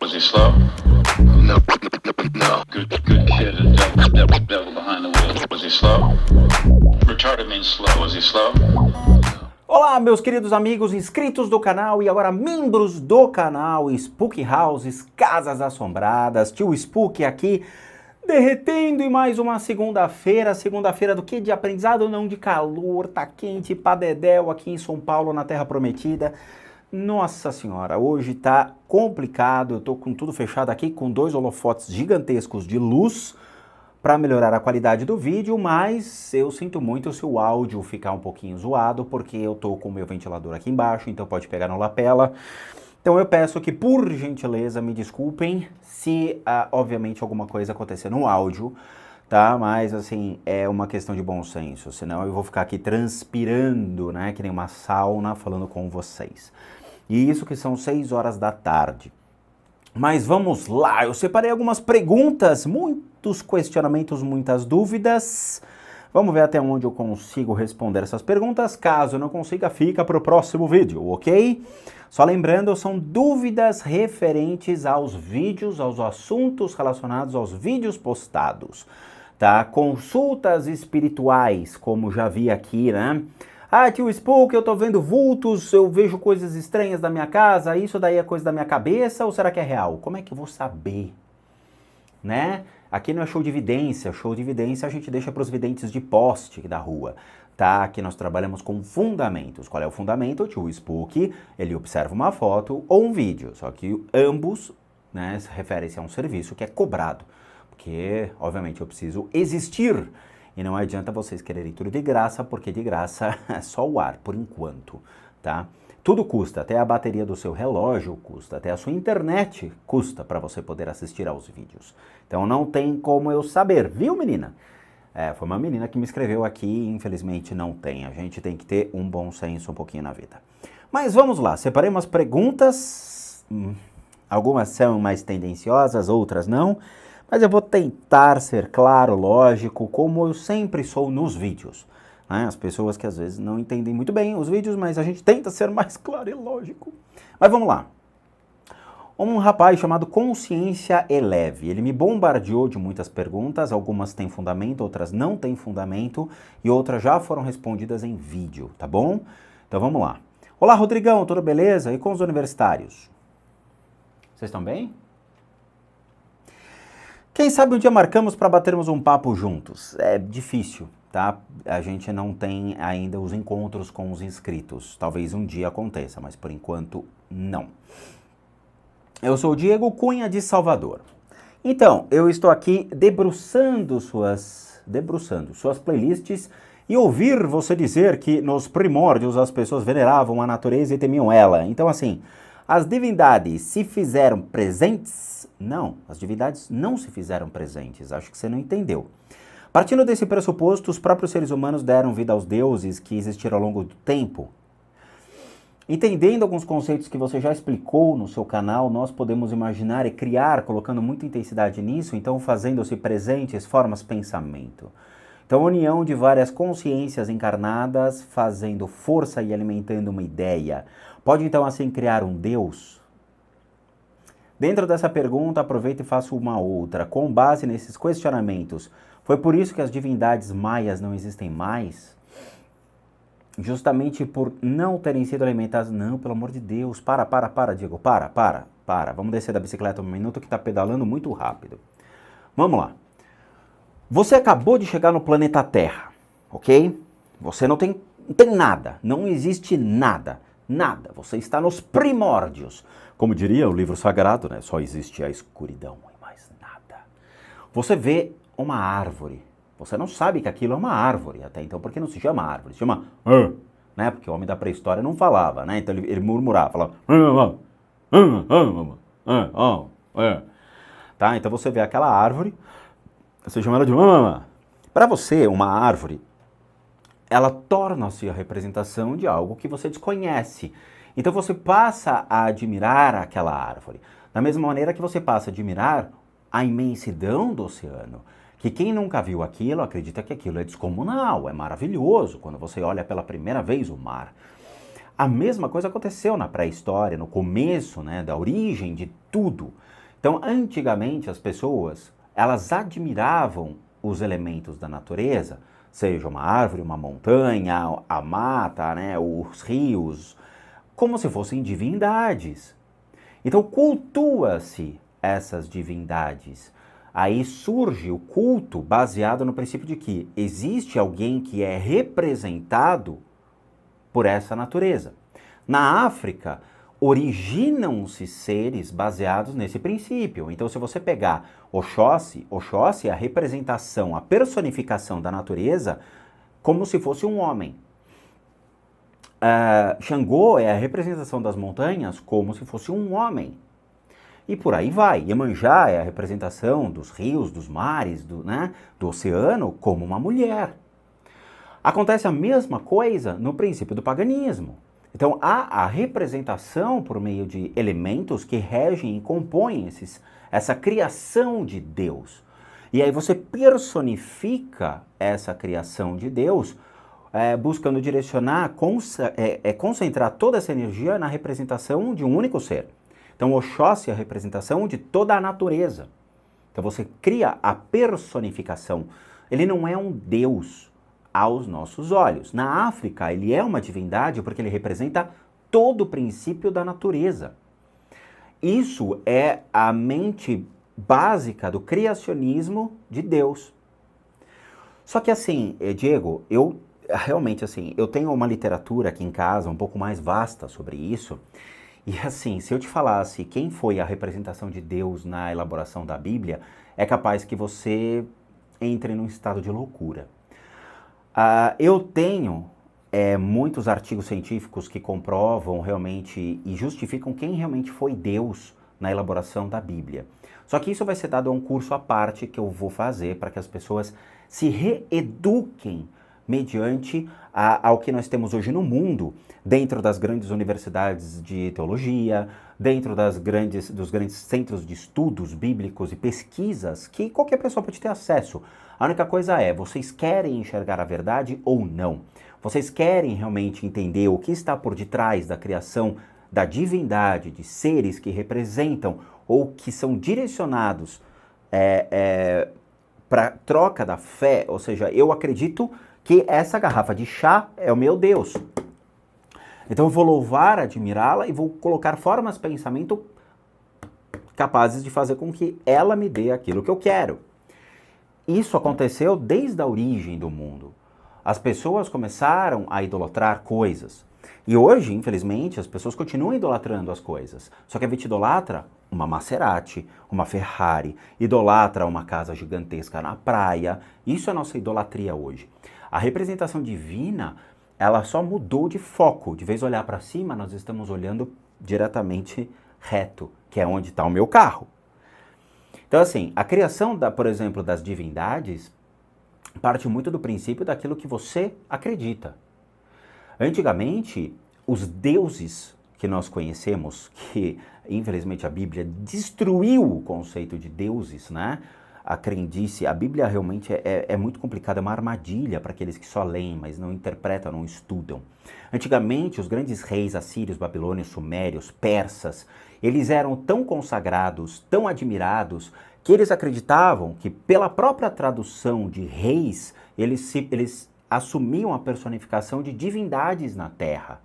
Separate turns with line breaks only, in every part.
Was he slow? No. Good kid, devil behind the wheel. Was he slow? Retarded means slow. Was he slow?
Olá, meus queridos amigos inscritos do canal e agora membros do canal Spook Houses, Casas Assombradas. Tio Spook aqui, derretendo em mais uma segunda-feira. Segunda-feira do quê? De aprendizado, não de calor. Tá quente pra dedéu aqui em São Paulo, na Terra Prometida. Nossa senhora, hoje tá complicado. Eu tô com tudo fechado aqui, com dois holofotes gigantescos de luz para melhorar a qualidade do vídeo, mas eu sinto muito se o áudio ficar um pouquinho zoado, porque eu tô com o meu ventilador aqui embaixo, então pode pegar no lapela. Então eu peço que, por gentileza, me desculpem se, obviamente, alguma coisa acontecer no áudio, tá? Mas, assim, é uma questão de bom senso, senão eu vou ficar aqui transpirando, né, que nem uma sauna falando com vocês. E isso que são 6 horas da tarde. Mas vamos lá, eu separei algumas perguntas, muitos questionamentos, muitas dúvidas. Vamos ver até onde eu consigo responder essas perguntas. Caso eu não consiga, fica para o próximo vídeo, ok? Só lembrando, são dúvidas referentes aos vídeos, aos assuntos relacionados aos vídeos postados, tá? Consultas espirituais, como já vi aqui, né? Ah, tio Spook, eu tô vendo vultos, eu vejo coisas estranhas da minha casa, isso daí é coisa da minha cabeça ou será que é real? Como é que eu vou saber? Né? Aqui não é show de evidência a gente deixa para os videntes de poste da rua, tá? Aqui nós trabalhamos com fundamentos. Qual é o fundamento? O tio Spook, ele observa uma foto ou um vídeo, só que ambos, né, referem-se a um serviço que é cobrado, porque, obviamente, eu preciso existir. E não adianta vocês quererem tudo de graça, porque de graça é só o ar, por enquanto, tá? Tudo custa, até a bateria do seu relógio custa, até a sua internet custa para você poder assistir aos vídeos. Então não tem como eu saber, viu, menina? Foi uma menina que me escreveu aqui, infelizmente não tem. A gente tem que ter um bom senso um pouquinho na vida. Mas vamos lá, separei umas perguntas, algumas são mais tendenciosas, outras não. Mas eu vou tentar ser claro, lógico, como eu sempre sou nos vídeos. Né? As pessoas que às vezes não entendem muito bem os vídeos, mas a gente tenta ser mais claro e lógico. Mas vamos lá. Um rapaz chamado Consciência Eleve, ele me bombardeou de muitas perguntas, algumas têm fundamento, outras não têm fundamento, e outras já foram respondidas em vídeo, tá bom? Então vamos lá. Olá, Rodrigão, tudo beleza? E com os universitários? Vocês estão bem? Quem sabe um dia marcamos para batermos um papo juntos. É difícil, tá? A gente não tem ainda os encontros com os inscritos. Talvez um dia aconteça, mas por enquanto não. Eu sou o Diego Cunha de Salvador. Então, eu estou aqui debruçando suas playlists e ouvir você dizer que nos primórdios as pessoas veneravam a natureza e temiam ela. Então, assim, as divindades se fizeram presentes? Não, as divindades não se fizeram presentes, acho que você não entendeu. Partindo desse pressuposto, os próprios seres humanos deram vida aos deuses que existiram ao longo do tempo. Entendendo alguns conceitos que você já explicou no seu canal, nós podemos imaginar e criar, colocando muita intensidade nisso, então fazendo-se presentes formas pensamento. Então, a união de várias consciências encarnadas, fazendo força e alimentando uma ideia. Pode então assim criar um Deus? Dentro dessa pergunta, aproveito e faço uma outra. Com base nesses questionamentos, foi por isso que as divindades maias não existem mais? Justamente por não terem sido alimentadas? Não, pelo amor de Deus. Para, Diego. Para. Vamos descer da bicicleta um minuto que está pedalando muito rápido. Vamos lá. Você acabou de chegar no planeta Terra, ok? Você não tem nada, não existe nada. Nada, você está nos primórdios. Como diria o livro sagrado, né? Só existe a escuridão e mais nada. Você vê uma árvore. Você não sabe que aquilo é uma árvore até então, porque não se chama árvore, se chama né? Porque o homem da pré-história não falava, né? Então ele murmurava, falava tá? Então você vê aquela árvore, você chama ela de Para você, uma árvore, ela torna-se a representação de algo que você desconhece. Então você passa a admirar aquela árvore. Da mesma maneira que você passa a admirar a imensidão do oceano. Que quem nunca viu aquilo acredita que aquilo é descomunal, é maravilhoso, quando você olha pela primeira vez o mar. A mesma coisa aconteceu na pré-história, no começo, né, da origem de tudo. Então, antigamente, as pessoas, elas admiravam os elementos da natureza, seja uma árvore, uma montanha, a mata, né, os rios, como se fossem divindades. Então, cultua-se essas divindades. Aí surge o culto baseado no princípio de que existe alguém que é representado por essa natureza. Na África, originam-se seres baseados nesse princípio. Então, se você pegar Oxóssi, Oxóssi é a representação, a personificação da natureza como se fosse um homem. Xangô é a representação das montanhas como se fosse um homem. E por aí vai. Iemanjá é a representação dos rios, dos mares, do oceano como uma mulher. Acontece a mesma coisa no princípio do paganismo. Então há a representação por meio de elementos que regem e compõem essa criação de Deus. E aí você personifica essa criação de Deus, buscando direcionar, concentrar toda essa energia na representação de um único ser. Então Oxóssi é a representação de toda a natureza. Então você cria a personificação. Ele não é um Deus aos nossos olhos. Na África, ele é uma divindade porque ele representa todo o princípio da natureza. Isso é a mente básica do criacionismo de Deus. Só que assim, Diego, eu tenho uma literatura aqui em casa um pouco mais vasta sobre isso. E assim, se eu te falasse quem foi a representação de Deus na elaboração da Bíblia, é capaz que você entre num estado de loucura. Eu tenho muitos artigos científicos que comprovam realmente e justificam quem realmente foi Deus na elaboração da Bíblia. Só que isso vai ser dado a um curso à parte que eu vou fazer para que as pessoas se reeduquem mediante ao que nós temos hoje no mundo, dentro das grandes universidades de teologia, dentro dos grandes centros de estudos bíblicos e pesquisas que qualquer pessoa pode ter acesso. A única coisa é, vocês querem enxergar a verdade ou não? Vocês querem realmente entender o que está por detrás da criação da divindade, de seres que representam ou que são direcionados para troca da fé? Ou seja, eu acredito que essa garrafa de chá é o meu Deus. Então eu vou louvar, admirá-la e vou colocar formas de pensamento capazes de fazer com que ela me dê aquilo que eu quero. Isso aconteceu desde a origem do mundo. As pessoas começaram a idolatrar coisas. E hoje, infelizmente, as pessoas continuam idolatrando as coisas. Só que a gente idolatra uma Maserati, uma Ferrari, idolatra uma casa gigantesca na praia. Isso é a nossa idolatria hoje. A representação divina, ela só mudou de foco. De vez de olhar para cima, nós estamos olhando diretamente reto, que é onde está o meu carro. Então, assim, a criação, por exemplo, das divindades parte muito do princípio daquilo que você acredita. Antigamente, os deuses que nós conhecemos, que infelizmente a Bíblia destruiu o conceito de deuses, né? A crendice, a Bíblia realmente é muito complicada, é uma armadilha para aqueles que só leem, mas não interpretam, não estudam. Antigamente, os grandes reis assírios, babilônios, sumérios, persas, eles eram tão consagrados, tão admirados, que eles acreditavam que pela própria tradução de reis, eles assumiam a personificação de divindades na terra.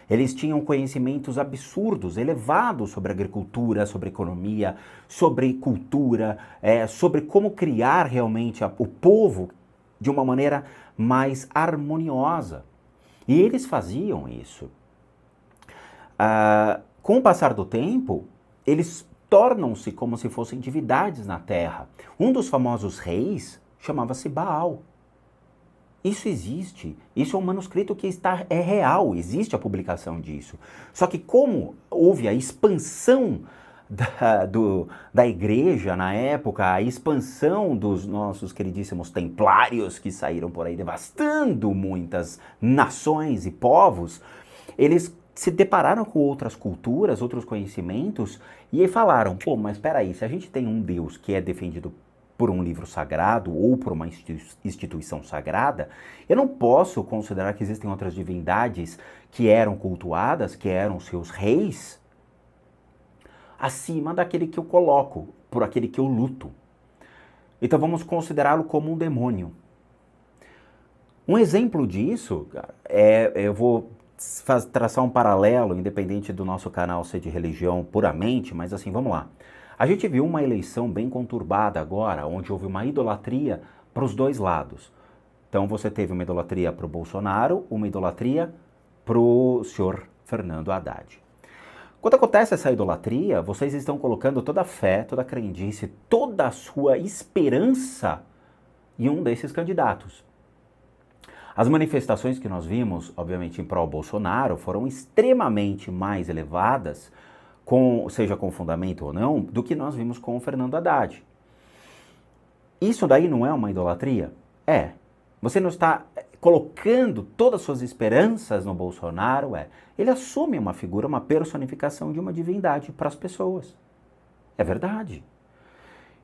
Eles tinham conhecimentos absurdos, elevados sobre agricultura, sobre economia, sobre cultura, sobre como criar realmente o povo de uma maneira mais harmoniosa. E eles faziam isso. Com o passar do tempo, eles tornam-se como se fossem divindades na terra. Um dos famosos reis chamava-se Baal. Isso existe, isso é um manuscrito que é real, existe a publicação disso. Só que como houve a expansão da igreja na época, a expansão dos nossos queridíssimos templários que saíram por aí devastando muitas nações e povos, eles se depararam com outras culturas, outros conhecimentos e falaram, pô, mas espera aí, se a gente tem um Deus que é defendido por um livro sagrado ou por uma instituição sagrada, eu não posso considerar que existem outras divindades que eram cultuadas, que eram seus reis. acima daquele que eu coloco, por aquele que eu luto. Então vamos considerá-lo como um demônio. Um exemplo disso, eu vou traçar um paralelo, independente do nosso canal ser de religião puramente, mas assim, vamos lá. A gente viu uma eleição bem conturbada agora, onde houve uma idolatria para os dois lados. Então você teve uma idolatria para o Bolsonaro, uma idolatria para o senhor Fernando Haddad. Quando acontece essa idolatria, vocês estão colocando toda a fé, toda a crendice, toda a sua esperança em um desses candidatos. As manifestações que nós vimos, obviamente, em pró-Bolsonaro, foram extremamente mais elevadas, seja com fundamento ou não, do que nós vimos com o Fernando Haddad. Isso daí não é uma idolatria? É. Você não está colocando todas as suas esperanças no Bolsonaro? Ele assume uma figura, uma personificação de uma divindade para as pessoas. É verdade.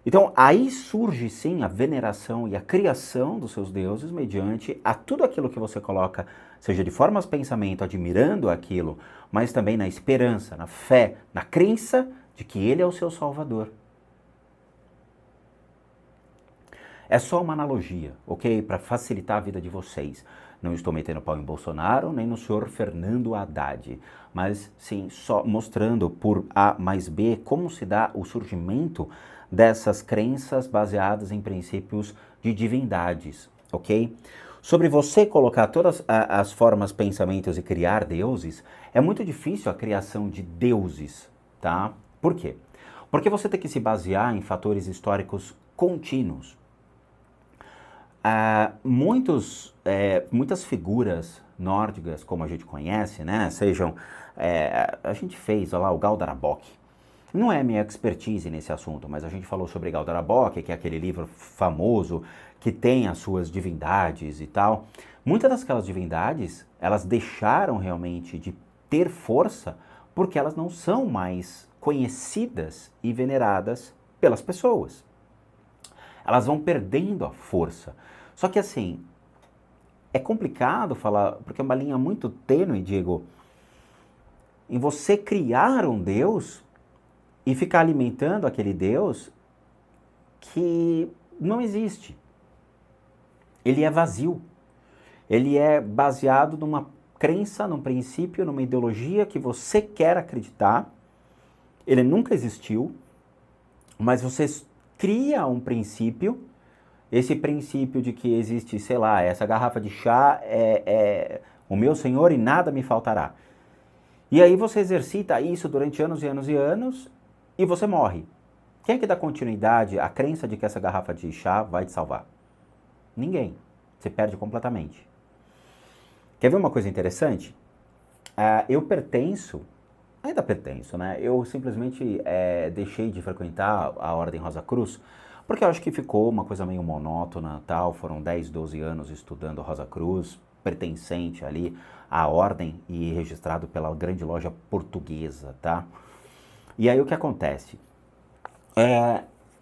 Então, aí surge sim a veneração e a criação dos seus deuses mediante a tudo aquilo que você coloca, seja de formas de pensamento, admirando aquilo, mas também na esperança, na fé, na crença de que ele é o seu salvador. É só uma analogia, ok? Para facilitar a vida de vocês. Não estou metendo pau em Bolsonaro, nem no senhor Fernando Haddad, mas sim só mostrando por A mais B como se dá o surgimento dessas crenças baseadas em princípios de divindades, ok? Sobre você colocar todas as formas, pensamentos e criar deuses, é muito difícil a criação de deuses, tá? Por quê? Porque você tem que se basear em fatores históricos contínuos. Muitas figuras nórdicas, como a gente conhece, né, a gente fez, olha lá, o Galdarabok. Não é minha expertise nesse assunto, mas a gente falou sobre Galdarabok, que é aquele livro famoso que tem as suas divindades e tal. Muitas daquelas divindades, elas deixaram realmente de ter força porque elas não são mais conhecidas e veneradas pelas pessoas. Elas vão perdendo a força. Só que assim, é complicado falar, porque é uma linha muito tênue, Diego, em você criar um Deus e ficar alimentando aquele Deus que não existe. Ele é vazio. Ele é baseado numa crença, num princípio, numa ideologia que você quer acreditar. Ele nunca existiu, mas você cria um princípio, esse princípio de que existe, sei lá, essa garrafa de chá é o meu Senhor e nada me faltará. E aí você exercita isso durante anos e anos e anos e você morre. Quem é que dá continuidade à crença de que essa garrafa de chá vai te salvar? Ninguém. Você perde completamente. Quer ver uma coisa interessante? Eu ainda pertenço, né? Eu simplesmente deixei de frequentar a Ordem Rosa Cruz, porque eu acho que ficou uma coisa meio monótona, tal. Foram 10, 12 anos estudando Rosa Cruz, pertencente ali à Ordem e registrado pela grande loja portuguesa, tá? E aí o que acontece?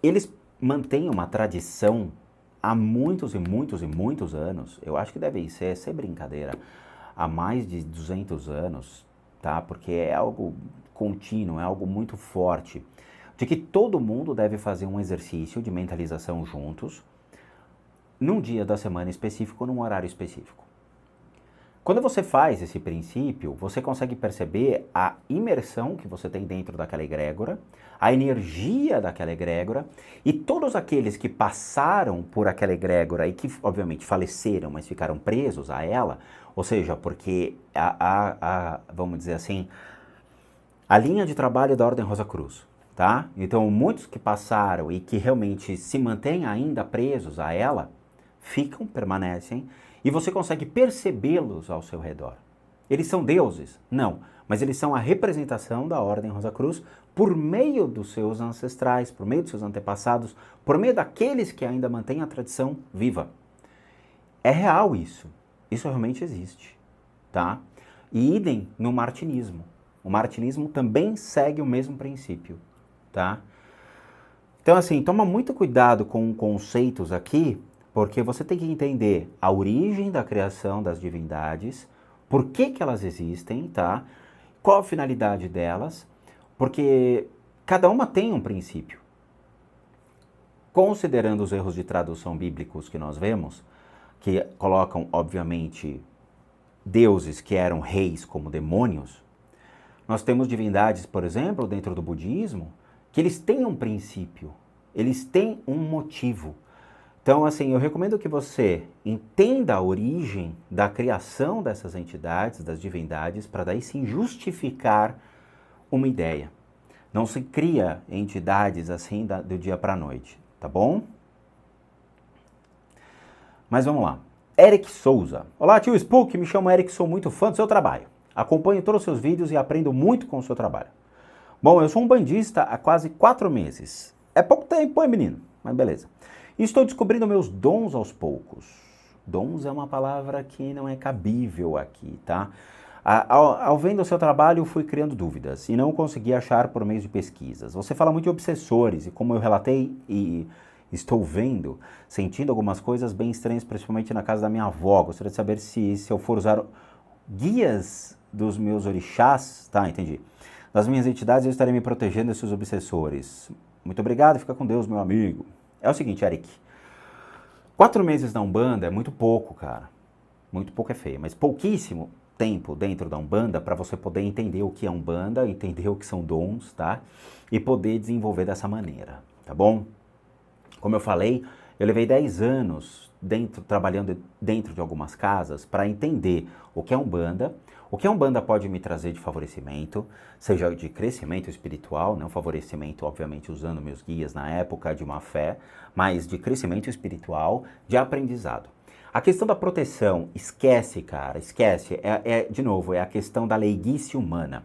Eles mantêm uma tradição há muitos e muitos e muitos anos, eu acho que deve ser, sem brincadeira, há mais de 200 anos, tá? Porque é algo contínuo, é algo muito forte, de que todo mundo deve fazer um exercício de mentalização juntos, num dia da semana específico, num horário específico. Quando você faz esse princípio, você consegue perceber a imersão que você tem dentro daquela egrégora, a energia daquela egrégora, e todos aqueles que passaram por aquela egrégora e que, obviamente, faleceram, mas ficaram presos a ela, ou seja, porque vamos dizer assim, a linha de trabalho da Ordem Rosa Cruz, tá? Então, muitos que passaram e que realmente se mantêm ainda presos a ela, permanecem, e você consegue percebê-los ao seu redor. Eles são deuses? Não, mas eles são a representação da Ordem Rosa Cruz por meio dos seus ancestrais, por meio dos seus antepassados, por meio daqueles que ainda mantêm a tradição viva. É real isso. Isso realmente existe, tá? E idem no martinismo. O martinismo também segue o mesmo princípio, tá? Então, assim, toma muito cuidado com conceitos aqui, porque você tem que entender a origem da criação das divindades, por que elas existem, tá? Qual a finalidade delas, porque cada uma tem um princípio. Considerando os erros de tradução bíblicos que nós vemos, que colocam, obviamente, deuses que eram reis como demônios, nós temos divindades, por exemplo, dentro do budismo, que eles têm um princípio, eles têm um motivo. Então, assim, eu recomendo que você entenda a origem da criação dessas entidades, das divindades, para daí sim justificar uma ideia. Não se cria entidades assim do dia para a noite, tá bom? Mas vamos lá. Eric Souza. Olá, tio Spook, me chamo Eric, sou muito fã do seu trabalho. Acompanho todos os seus vídeos e aprendo muito com o seu trabalho. Bom, eu sou um bandista há quase 4 meses. É pouco tempo, hein, menino? Mas beleza. E estou descobrindo meus dons aos poucos. Dons é uma palavra que não é cabível aqui, tá? Ao vendo o seu trabalho, fui criando dúvidas e não consegui achar por meio de pesquisas. Você fala muito de obsessores e como eu relatei e estou vendo, sentindo algumas coisas bem estranhas, principalmente na casa da minha avó. Gostaria de saber se eu for usar guias dos meus orixás, tá, entendi. Das minhas entidades, eu estarei me protegendo desses obsessores. Muito obrigado, fica com Deus, meu amigo. É o seguinte, Eric. 4 meses na Umbanda é muito pouco, cara. Muito pouco é feio, mas pouquíssimo tempo dentro da Umbanda para você poder entender o que é Umbanda, entender o que são dons, tá? E poder desenvolver dessa maneira, tá bom? Como eu falei, eu levei 10 anos trabalhando dentro de algumas casas para entender o que é Umbanda pode me trazer de favorecimento, seja de crescimento espiritual, não favorecimento, obviamente, usando meus guias na época de uma fé, mas de crescimento espiritual, de aprendizado. A questão da proteção, esquece, cara, esquece. De novo, é a questão da leiguice humana.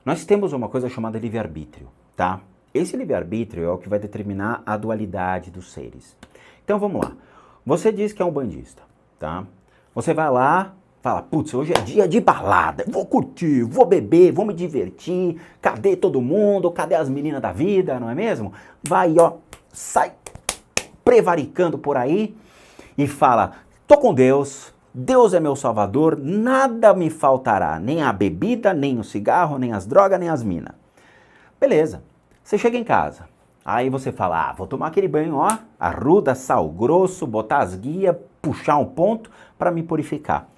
Nós temos uma coisa chamada livre-arbítrio, tá? Esse livre-arbítrio é o que vai determinar a dualidade dos seres. Então, vamos lá. Você diz que é um bandista, tá? Você vai lá, fala, putz, hoje é dia de balada, vou curtir, vou beber, vou me divertir, cadê todo mundo, cadê as meninas da vida, não é mesmo? Vai, ó, sai prevaricando por aí e fala, tô com Deus, Deus é meu salvador, nada me faltará, nem a bebida, nem o cigarro, nem as drogas, nem as minas. Beleza, você chega em casa, aí você fala, vou tomar aquele banho, ó, arruda, sal grosso, botar as guias, puxar um ponto para me purificar.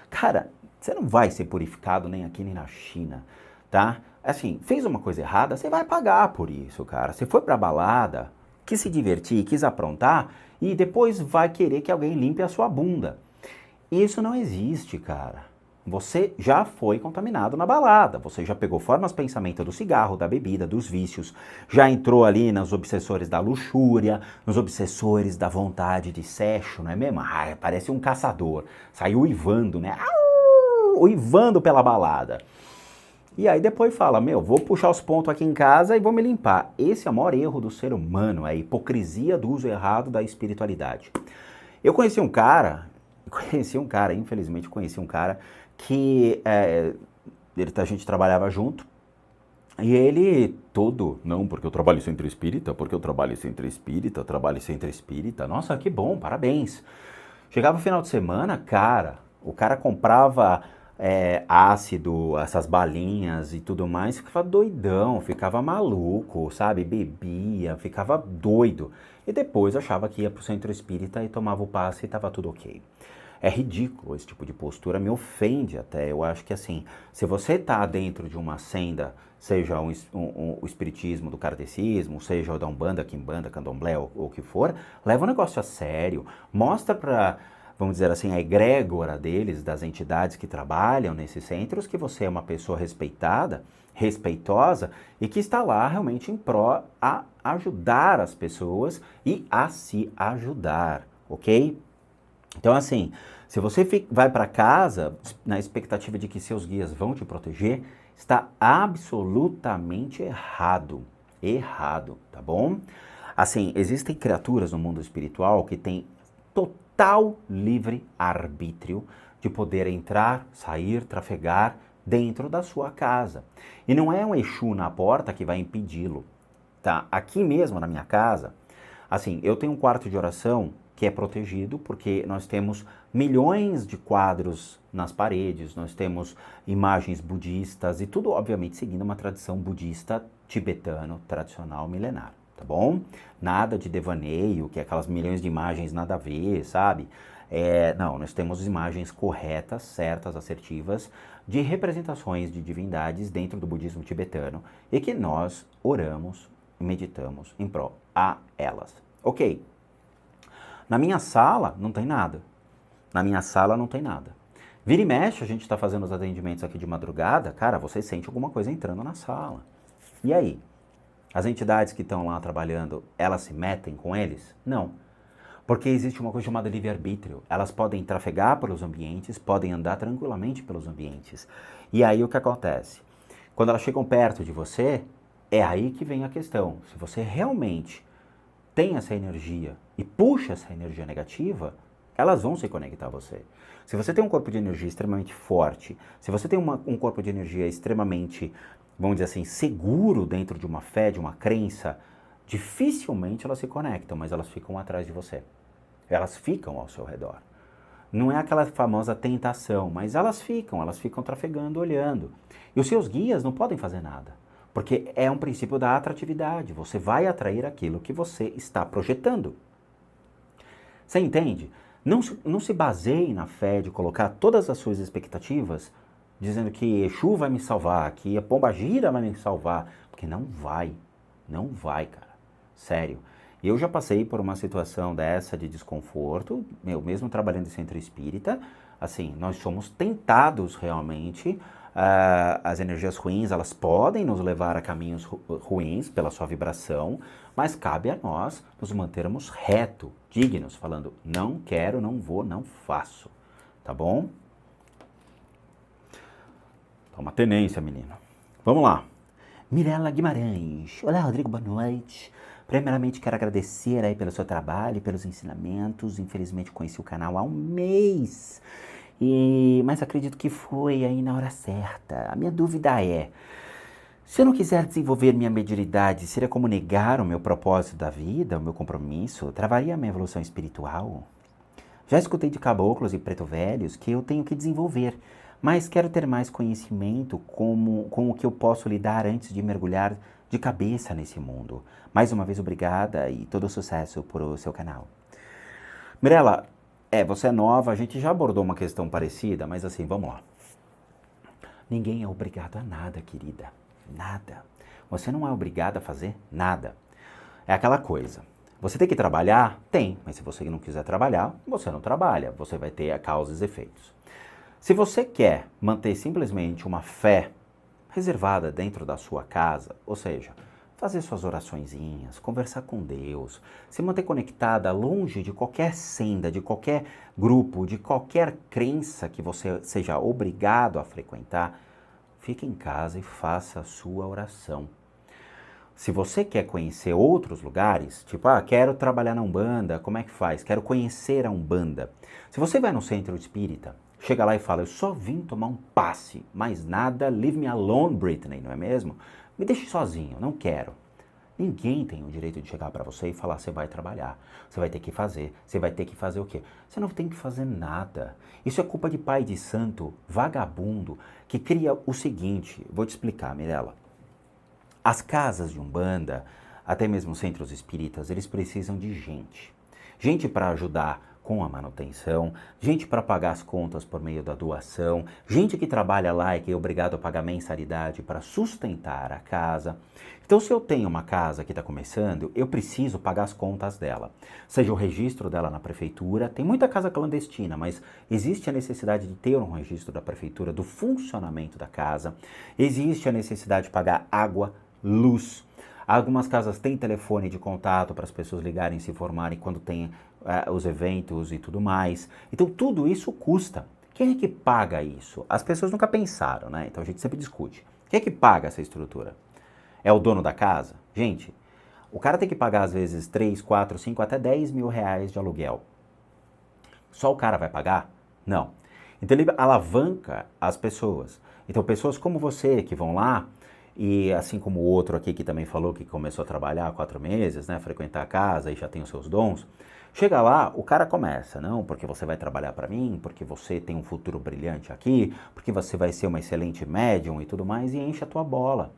Cara, você não vai ser purificado nem aqui nem na China, tá? Assim, fez uma coisa errada, você vai pagar por isso, cara. Você foi pra balada, quis se divertir, quis aprontar e depois vai querer que alguém limpe a sua bunda. Isso não existe, cara. Você já foi contaminado na balada, você já pegou formas de pensamento do cigarro, da bebida, dos vícios, já entrou ali nos obsessores da luxúria, nos obsessores da vontade de sexo, não é mesmo? Parece um caçador, saiu uivando, né? Uivando pela balada. E aí depois fala, vou puxar os pontos aqui em casa e vou me limpar. Esse é o maior erro do ser humano, é a hipocrisia do uso errado da espiritualidade. Eu conheci um cara, infelizmente conheci um cara que a gente trabalhava junto, e ele não, porque eu trabalho centro espírita, trabalho centro espírita, nossa, que bom, parabéns. Chegava o final de semana, cara, o cara comprava ácido, essas balinhas e tudo mais, ficava doidão, ficava maluco, sabe, bebia, ficava doido, e depois achava que ia pro centro espírita e tomava o passe e tava tudo ok. É ridículo esse tipo de postura, me ofende até. Eu acho que assim, se você está dentro de uma senda, seja o espiritismo do kardecismo, seja o da Umbanda, Quimbanda, Candomblé ou o que for, leva o negócio a sério, mostra para, vamos dizer assim, a egrégora deles, das entidades que trabalham nesses centros, que você é uma pessoa respeitada, respeitosa e que está lá realmente em pró a ajudar as pessoas e a se ajudar, ok? Então, assim, se você vai para casa na expectativa de que seus guias vão te proteger, está absolutamente errado. Errado, tá bom? Assim, existem criaturas no mundo espiritual que têm total livre-arbítrio de poder entrar, sair, trafegar dentro da sua casa. E não é um Exu na porta que vai impedi-lo, tá? Aqui mesmo na minha casa, assim, eu tenho um quarto de oração que é protegido, porque nós temos milhões de quadros nas paredes, nós temos imagens budistas e tudo, obviamente, seguindo uma tradição budista tibetano tradicional milenar, tá bom? Nada de devaneio, que é aquelas milhões de imagens nada a ver, sabe? Não, nós temos imagens corretas, certas, assertivas, de representações de divindades dentro do budismo tibetano e que nós oramos e meditamos em prol a elas. Ok. Na minha sala não tem nada. Na minha sala não tem nada. Vira e mexe, a gente está fazendo os atendimentos aqui de madrugada, cara, você sente alguma coisa entrando na sala. E aí? As entidades que estão lá trabalhando, elas se metem com eles? Não. Porque existe uma coisa chamada livre-arbítrio. Elas podem trafegar pelos ambientes, podem andar tranquilamente pelos ambientes. E aí o que acontece? Quando elas chegam perto de você, é aí que vem a questão. Se você realmente tem essa energia e puxa essa energia negativa, elas vão se conectar a você. Se você tem um corpo de energia extremamente forte, se você tem um corpo de energia extremamente, vamos dizer assim, seguro dentro de uma fé, de uma crença, dificilmente elas se conectam, mas elas ficam atrás de você. Elas ficam ao seu redor. Não é aquela famosa tentação, mas elas ficam trafegando, olhando. E os seus guias não podem fazer nada, porque é um princípio da atratividade. Você vai atrair aquilo que você está projetando. Você entende? Não se baseie na fé de colocar todas as suas expectativas dizendo que Exu vai me salvar, que a Pombagira vai me salvar, porque não vai, cara. Sério. Eu já passei por uma situação dessa de desconforto, eu mesmo trabalhando em centro espírita, assim, nós somos tentados realmente, as energias ruins, elas podem nos levar a caminhos ruins pela sua vibração, mas cabe a nós nos mantermos reto, dignos, falando, não quero, não vou, não faço, tá bom? Toma tenência, menino. Vamos lá. Mirela Guimarães. Olá, Rodrigo, boa noite. Primeiramente, quero agradecer aí pelo seu trabalho, pelos ensinamentos. Infelizmente, conheci o canal há um mês, mas acredito que foi aí na hora certa. A minha dúvida é, se eu não quiser desenvolver minha mediunidade, seria como negar o meu propósito da vida, o meu compromisso? Travaria a minha evolução espiritual? Já escutei de caboclos e preto velhos que eu tenho que desenvolver, mas quero ter mais conhecimento com o que eu posso lidar antes de mergulhar de cabeça nesse mundo. Mais uma vez, obrigada e todo sucesso para o seu canal. Mirela, você é nova, a gente já abordou uma questão parecida, mas assim, vamos lá. Ninguém é obrigado a nada, querida. Nada. Você não é obrigado a fazer nada. É aquela coisa. Você tem que trabalhar? Tem. Mas se você não quiser trabalhar, você não trabalha. Você vai ter causas e efeitos. Se você quer manter simplesmente uma fé reservada dentro da sua casa, ou seja, fazer suas oraçõezinhas, conversar com Deus, se manter conectada longe de qualquer senda, de qualquer grupo, de qualquer crença que você seja obrigado a frequentar, fique em casa e faça a sua oração. Se você quer conhecer outros lugares, tipo, quero trabalhar na Umbanda, como é que faz? Quero conhecer a Umbanda. Se você vai no centro espírita, chega lá e fala, eu só vim tomar um passe, mais nada, leave me alone, Britney, não é mesmo? Me deixe sozinho, não quero. Ninguém tem o direito de chegar para você e falar, você vai trabalhar, você vai ter que fazer, você vai ter que fazer o quê? Você não tem que fazer nada. Isso é culpa de pai de santo, vagabundo, que cria o seguinte, vou te explicar, Mirela. As casas de Umbanda, até mesmo centros espíritas, eles precisam de gente. Gente para ajudar com a manutenção, gente para pagar as contas por meio da doação, gente que trabalha lá e que é obrigado a pagar mensalidade para sustentar a casa. Então, se eu tenho uma casa que está começando, eu preciso pagar as contas dela. Seja o registro dela na prefeitura, tem muita casa clandestina, mas existe a necessidade de ter um registro da prefeitura do funcionamento da casa, existe a necessidade de pagar água, luz. Algumas casas têm telefone de contato para as pessoas ligarem e se informarem quando tem os eventos e tudo mais. Então, tudo isso custa. Quem é que paga isso? As pessoas nunca pensaram, né? Então, a gente sempre discute. Quem é que paga essa estrutura? É o dono da casa? Gente, o cara tem que pagar, às vezes, 3, 4, 5, até 10 mil reais de aluguel. Só o cara vai pagar? Não. Então, ele alavanca as pessoas. Então, pessoas como você que vão lá, e assim como o outro aqui que também falou que começou a trabalhar há 4 meses, né, frequentar a casa e já tem os seus dons, Chega lá, o cara começa, não, porque você vai trabalhar para mim, porque você tem um futuro brilhante aqui, porque você vai ser uma excelente médium e tudo mais, e enche a tua bola.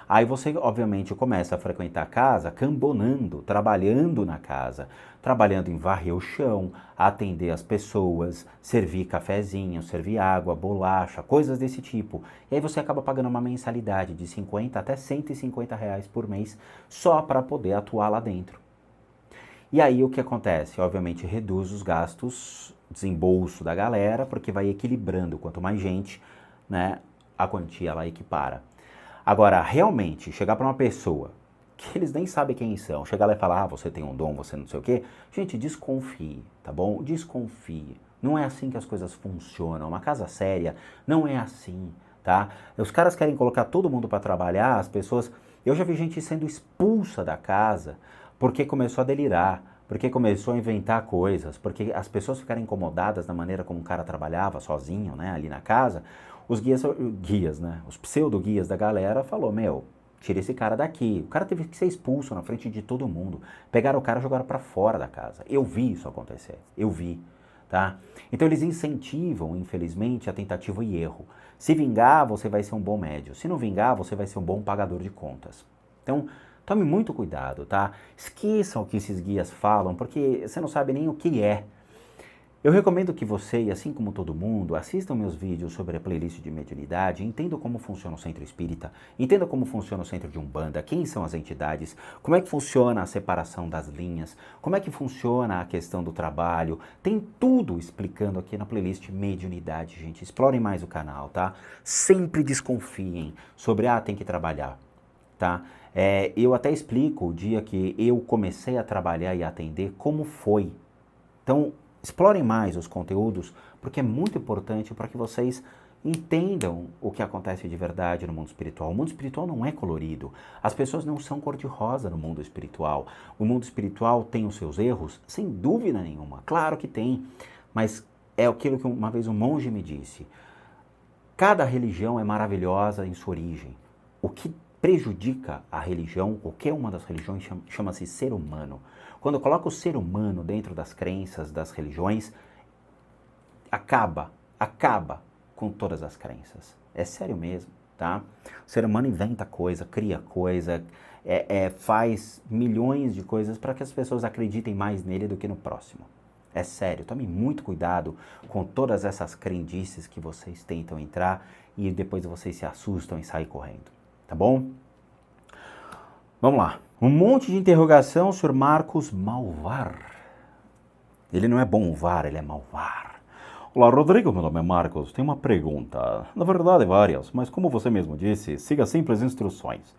Aí você, obviamente, começa a frequentar a casa cambonando, trabalhando na casa, trabalhando em varrer o chão, atender as pessoas, servir cafezinho, servir água, bolacha, coisas desse tipo. E aí você acaba pagando uma mensalidade de 50 até 150 reais por mês só para poder atuar lá dentro. E aí o que acontece? Obviamente reduz os gastos, desembolso da galera, porque vai equilibrando. Quanto mais gente, né, a quantia ela equipara. Agora, realmente, chegar para uma pessoa que eles nem sabem quem são, chegar lá e falar, você tem um dom, você não sei o quê, gente, desconfie, tá bom? Desconfie. Não é assim que as coisas funcionam. Uma casa séria não é assim, tá? Os caras querem colocar todo mundo para trabalhar, as pessoas... Eu já vi gente sendo expulsa da casa porque começou a delirar, porque começou a inventar coisas, porque as pessoas ficaram incomodadas da maneira como o cara trabalhava sozinho, né, ali na casa. Os guias, né, os pseudo-guias da galera falou, meu, tira esse cara daqui. O cara teve que ser expulso na frente de todo mundo. Pegaram o cara e jogaram para fora da casa. Eu vi isso acontecer, eu vi, tá? Então eles incentivam, infelizmente, a tentativa e erro. Se vingar, você vai ser um bom médium. Se não vingar, você vai ser um bom pagador de contas. Então, tome muito cuidado, tá? Esqueçam o que esses guias falam, porque você não sabe nem o que é. Eu recomendo que você, assim como todo mundo, assistam meus vídeos sobre a playlist de mediunidade, entendam como funciona o centro espírita, entendam como funciona o centro de Umbanda, quem são as entidades, como é que funciona a separação das linhas, como é que funciona a questão do trabalho, tem tudo explicando aqui na playlist mediunidade, gente. Explorem mais o canal, tá? Sempre desconfiem sobre, tem que trabalhar, tá? Eu até explico o dia que eu comecei a trabalhar e atender, como foi. Então, explorem mais os conteúdos, porque é muito importante para que vocês entendam o que acontece de verdade no mundo espiritual. O mundo espiritual não é colorido. As pessoas não são cor-de-rosa no mundo espiritual. O mundo espiritual tem os seus erros? Sem dúvida nenhuma. Claro que tem. Mas é aquilo que uma vez um monge me disse. Cada religião é maravilhosa em sua origem. O que prejudica a religião, qualquer uma das religiões, chama-se ser humano. Quando eu coloco o ser humano dentro das crenças, das religiões, acaba com todas as crenças. É sério mesmo, tá? O ser humano inventa coisa, cria coisa, faz milhões de coisas para que as pessoas acreditem mais nele do que no próximo. É sério, tome muito cuidado com todas essas crendices que vocês tentam entrar e depois vocês se assustam e saem correndo. Tá bom? Vamos lá. Um monte de interrogação sobre Marcos Malvar. Ele não é bom var, ele é malvar. Olá, Rodrigo, meu nome é Marcos. Tenho uma pergunta. Na verdade, várias, mas como você mesmo disse, siga simples instruções.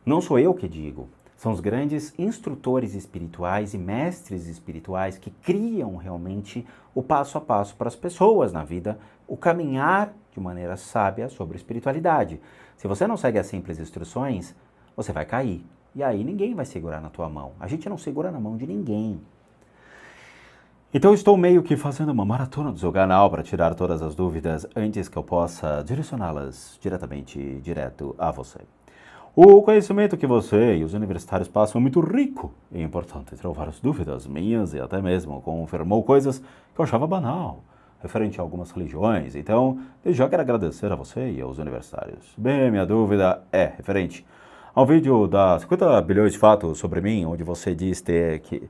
Não sou eu que digo. São os grandes instrutores espirituais e mestres espirituais que criam realmente o passo a passo para as pessoas na vida, o caminhar de maneira sábia sobre espiritualidade. Se você não segue as simples instruções, você vai cair. E aí ninguém vai segurar na tua mão. A gente não segura na mão de ninguém. Então eu estou meio que fazendo uma maratona do seu canal para tirar todas as dúvidas antes que eu possa direcioná-las direto a você. O conhecimento que você e os universitários passam é muito rico e importante. Tirou várias dúvidas minhas e até mesmo confirmou coisas que eu achava banal, referente a algumas religiões. Então, eu já quero agradecer a você e aos universitários. Bem, minha dúvida é referente ao vídeo da 50 bilhões de fatos sobre mim, onde você diz que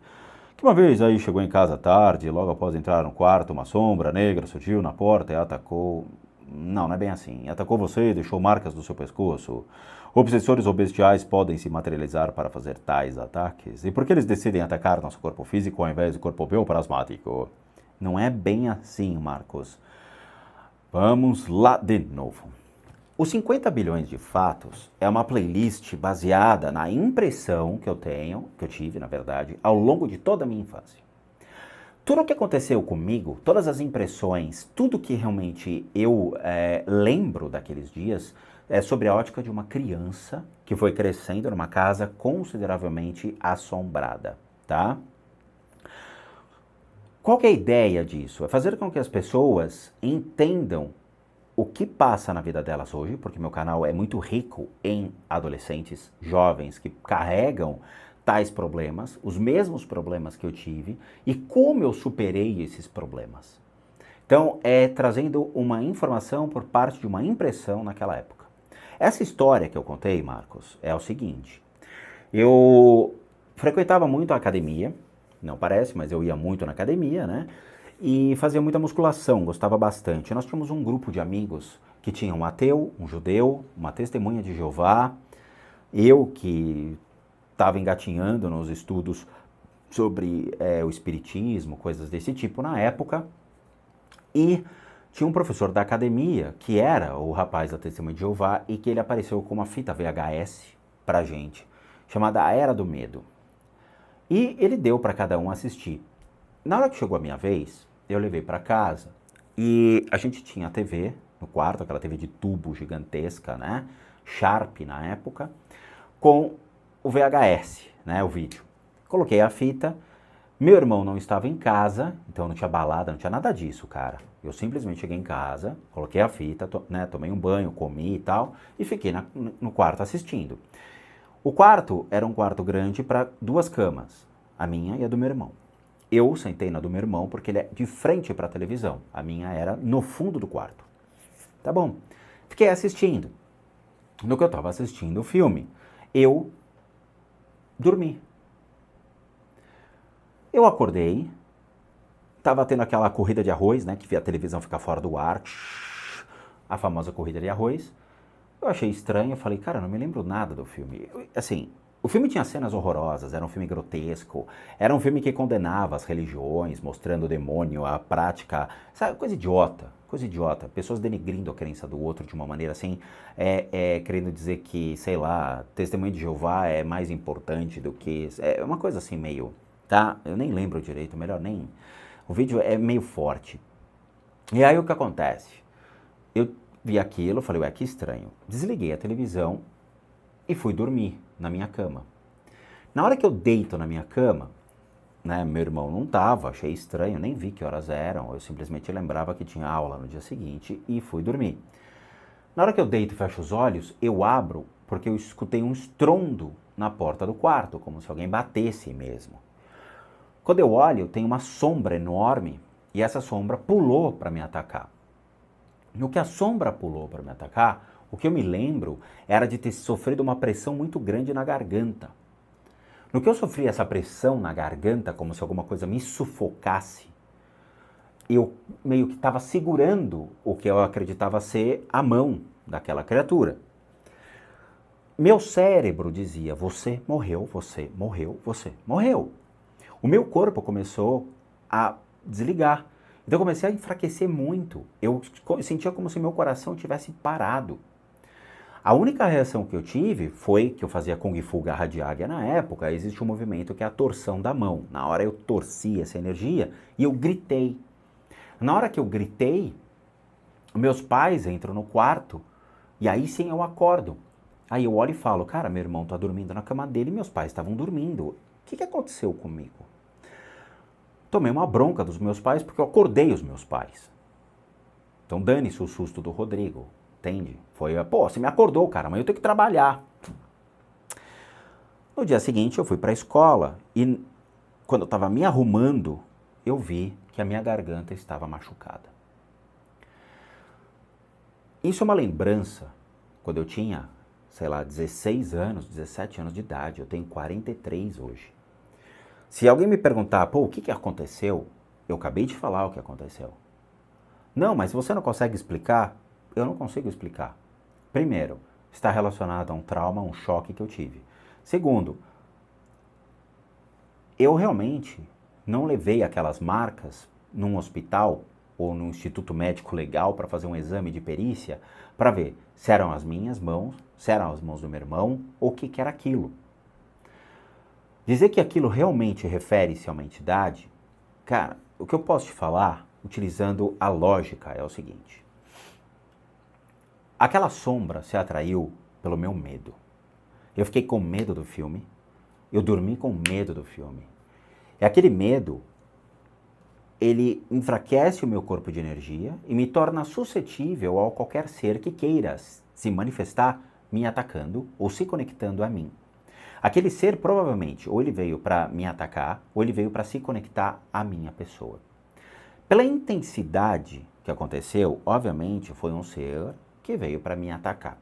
uma vez aí chegou em casa tarde, logo após entrar no quarto, uma sombra negra surgiu na porta e atacou... Não é bem assim. Atacou você e deixou marcas no seu pescoço. Obsessores ou bestiais podem se materializar para fazer tais ataques. E por que eles decidem atacar nosso corpo físico ao invés do corpo bioplasmático? Não é bem assim, Marcos. Vamos lá de novo. Os 50 bilhões de fatos é uma playlist baseada na impressão que eu tive, na verdade, ao longo de toda a minha infância. Tudo o que aconteceu comigo, todas as impressões, tudo que realmente eu lembro daqueles dias é sobre a ótica de uma criança que foi crescendo numa casa consideravelmente assombrada, tá? Qual que é a ideia disso? É fazer com que as pessoas entendam o que passa na vida delas hoje, porque meu canal é muito rico em adolescentes, jovens que carregam tais problemas, os mesmos problemas que eu tive e como eu superei esses problemas. Então, é trazendo uma informação por parte de uma impressão naquela época. Essa história que eu contei, Marcos, é o seguinte. Eu frequentava muito a academia, não parece, mas eu ia muito na academia, né? E fazia muita musculação, gostava bastante. Nós tínhamos um grupo de amigos que tinha um ateu, um judeu, uma testemunha de Jeová, eu que estava engatinhando nos estudos sobre o espiritismo, coisas desse tipo na época, e tinha um professor da academia, que era o rapaz da Testemunha de Jeová, e que ele apareceu com uma fita VHS pra gente, chamada A Era do Medo. E ele deu para cada um assistir. Na hora que chegou a minha vez, eu levei para casa, e a gente tinha a TV no quarto, aquela TV de tubo gigantesca, né? Sharp na época, com o VHS, né? O vídeo. Coloquei a fita. Meu irmão não estava em casa, então não tinha balada, não tinha nada disso, cara. Eu simplesmente cheguei em casa, coloquei a fita, né, tomei um banho, comi e tal, e fiquei no quarto assistindo. O quarto era um quarto grande para 2 camas, a minha e a do meu irmão. Eu sentei na do meu irmão porque ele é de frente para a televisão, a minha era no fundo do quarto. Tá bom, fiquei assistindo. No que eu estava assistindo o filme, eu dormi. Eu acordei, estava tendo aquela corrida de arroz, né, que a televisão fica fora do ar, a famosa corrida de arroz. Eu achei estranho, eu falei, cara, eu não me lembro nada do filme. Assim, o filme tinha cenas horrorosas, era um filme grotesco, era um filme que condenava as religiões, mostrando o demônio, a prática, sabe, coisa idiota, pessoas denegrindo a crença do outro de uma maneira assim, querendo dizer que, sei lá, testemunho de Jeová é mais importante do que, é uma coisa assim meio... Tá? Eu nem lembro direito, melhor nem... O vídeo é meio forte. E aí o que acontece? Eu vi aquilo, falei, ué, que estranho. Desliguei a televisão e fui dormir na minha cama. Na hora que eu deito na minha cama, né, meu irmão não tava, achei estranho, nem vi que horas eram, eu simplesmente lembrava que tinha aula no dia seguinte e fui dormir. Na hora que eu deito e fecho os olhos, eu abro porque eu escutei um estrondo na porta do quarto, como se alguém batesse mesmo. Quando eu olho, tem uma sombra enorme e essa sombra pulou para me atacar. No que a sombra pulou para me atacar, o que eu me lembro era de ter sofrido uma pressão muito grande na garganta. No que eu sofri essa pressão na garganta, como se alguma coisa me sufocasse, eu meio que estava segurando o que eu acreditava ser a mão daquela criatura. Meu cérebro dizia, você morreu, você morreu, você morreu. O meu corpo começou a desligar. Então eu comecei a enfraquecer muito. Eu sentia como se meu coração tivesse parado. A única reação que eu tive foi que eu fazia Kung Fu Garra de Águia na época. Existe um movimento que é a torção da mão. Na hora eu torci essa energia e eu gritei. Na hora que eu gritei, meus pais entram no quarto e aí sim eu acordo. Aí eu olho e falo, cara, meu irmão tá dormindo na cama dele e meus pais estavam dormindo. O que aconteceu comigo? Tomei uma bronca dos meus pais porque eu acordei os meus pais. Então dane-se o susto do Rodrigo, entende? Foi, pô, você me acordou, cara, mas eu tenho que trabalhar. No dia seguinte eu fui para a escola e quando eu estava me arrumando, eu vi que a minha garganta estava machucada. Isso é uma lembrança quando eu tinha, sei lá, 16 anos, 17 anos de idade, eu tenho 43 hoje. Se alguém me perguntar, pô, o que aconteceu? Eu acabei de falar o que aconteceu. Não, mas você não consegue explicar? Eu não consigo explicar. Primeiro, está relacionado a um trauma, um choque que eu tive. Segundo, eu realmente não levei aquelas marcas num hospital ou num instituto médico legal para fazer um exame de perícia para ver se eram as minhas mãos, se eram as mãos do meu irmão ou o que era aquilo. Dizer que aquilo realmente refere-se a uma entidade, cara, o que eu posso te falar, utilizando a lógica, é o seguinte. Aquela sombra se atraiu pelo meu medo. Eu fiquei com medo do filme, eu dormi com medo do filme. E aquele medo, ele enfraquece o meu corpo de energia e me torna suscetível a qualquer ser que queira se manifestar me atacando ou se conectando a mim. Aquele ser, provavelmente, ou ele veio para me atacar, ou ele veio para se conectar à minha pessoa. Pela intensidade que aconteceu, obviamente, foi um ser que veio para me atacar.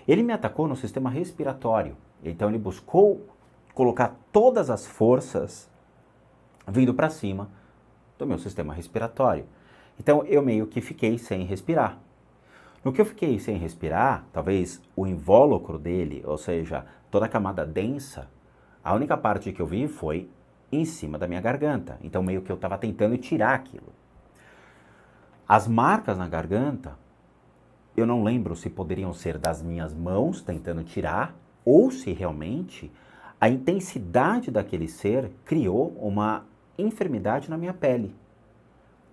Ele me atacou no sistema respiratório, então ele buscou colocar todas as forças vindo para cima do meu sistema respiratório. Então eu meio que fiquei sem respirar. No que eu fiquei sem respirar, talvez o invólucro dele, ou seja, toda a camada densa, a única parte que eu vi foi em cima da minha garganta. Então meio que eu estava tentando tirar aquilo. As marcas na garganta, eu não lembro se poderiam ser das minhas mãos tentando tirar, ou se realmente a intensidade daquele ser criou uma enfermidade na minha pele,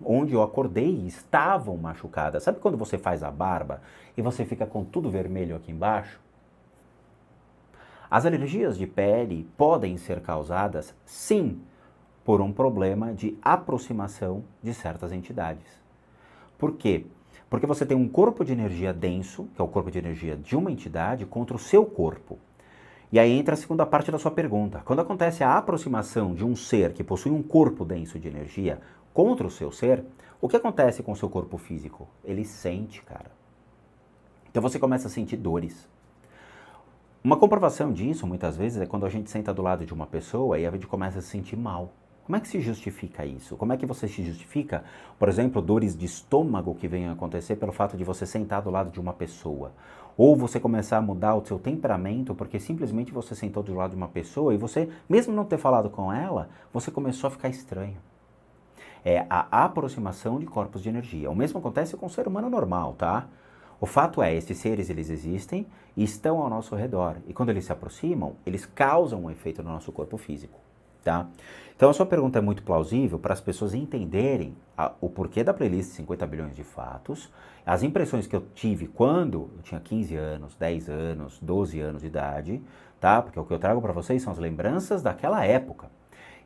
onde eu acordei e estavam machucadas. Sabe quando você faz a barba e você fica com tudo vermelho aqui embaixo? As alergias de pele podem ser causadas, sim, por um problema de aproximação de certas entidades. Por quê? Porque você tem um corpo de energia denso, que é o corpo de energia de uma entidade, contra o seu corpo. E aí entra a segunda parte da sua pergunta. Quando acontece a aproximação de um ser que possui um corpo denso de energia contra o seu ser, o que acontece com o seu corpo físico? Ele sente, cara. Então você começa a sentir dores. Uma comprovação disso, muitas vezes, é quando a gente senta do lado de uma pessoa e a gente começa a se sentir mal. Como é que se justifica isso? Como é que você se justifica, por exemplo, dores de estômago que venham a acontecer pelo fato de você sentar do lado de uma pessoa? Ou você começar a mudar o seu temperamento porque simplesmente você sentou do lado de uma pessoa e você, mesmo não ter falado com ela, você começou a ficar estranho. É a aproximação de corpos de energia. O mesmo acontece com o ser humano normal, tá? O fato é, esses seres, eles existem e estão ao nosso redor. E quando eles se aproximam, eles causam um efeito no nosso corpo físico, tá? Então a sua pergunta é muito plausível para as pessoas entenderem o porquê da playlist 50 bilhões de fatos, as impressões que eu tive quando eu tinha 15 anos, 10 anos, 12 anos de idade, tá? Porque o que eu trago para vocês são as lembranças daquela época.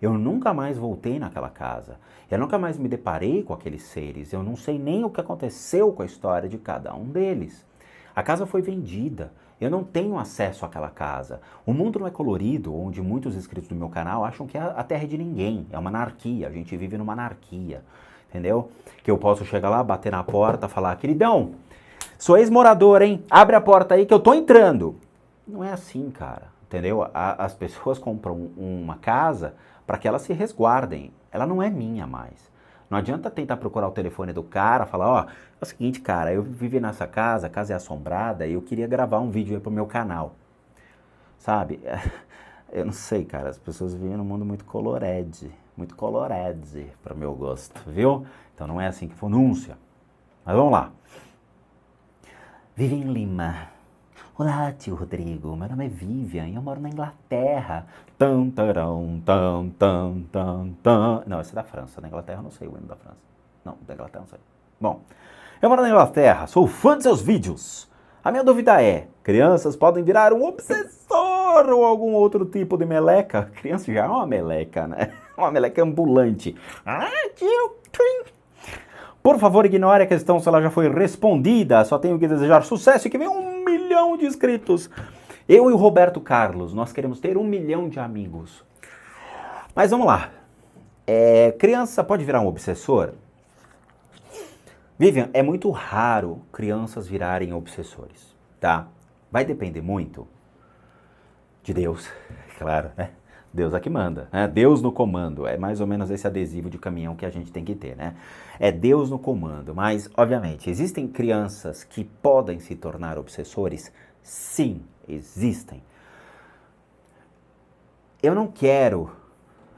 Eu nunca mais voltei naquela casa, eu nunca mais me deparei com aqueles seres, eu não sei nem o que aconteceu com a história de cada um deles. A casa foi vendida, eu não tenho acesso àquela casa. O mundo não é colorido, onde muitos inscritos do meu canal acham que a terra é de ninguém, é uma anarquia, a gente vive numa anarquia, entendeu? Que eu posso chegar lá, bater na porta, falar, queridão, sou ex-morador, hein? Abre a porta aí que eu tô entrando. Não é assim, cara, entendeu? As pessoas compram uma casa para que elas se resguardem. Ela não é minha mais. Não adianta tentar procurar o telefone do cara, falar, ó, é o seguinte, cara, eu vivi nessa casa, a casa é assombrada, e eu queria gravar um vídeo aí pro meu canal. Sabe? Eu não sei, cara, as pessoas vivem num mundo muito colorede para o meu gosto, viu? Então não é assim que pronuncia. Mas vamos lá. Vivian Lima. Olá, tio Rodrigo, meu nome é Vivian e eu moro na Inglaterra. Não, esse é da França, na Inglaterra eu não sei o hino da França. Não, da Inglaterra eu não sei. Bom, eu moro na Inglaterra, sou fã de seus vídeos. A minha dúvida é, crianças podem virar um obsessor ou algum outro tipo de meleca? Criança já é uma meleca, né? Uma meleca ambulante. Ah, tio, por favor, ignore a questão se ela já foi respondida. Só tenho que desejar sucesso e que venha 1 milhão de inscritos. Eu e o Roberto Carlos, nós queremos ter 1 milhão de amigos. Mas vamos lá. Criança pode virar um obsessor? Vivian, é muito raro crianças virarem obsessores, tá? Vai depender muito de Deus, claro, né? Deus é que manda, né? Deus no comando, é mais ou menos esse adesivo de caminhão que a gente tem que ter, né? É Deus no comando, mas, obviamente, existem crianças que podem se tornar obsessores? Sim, existem. Eu não quero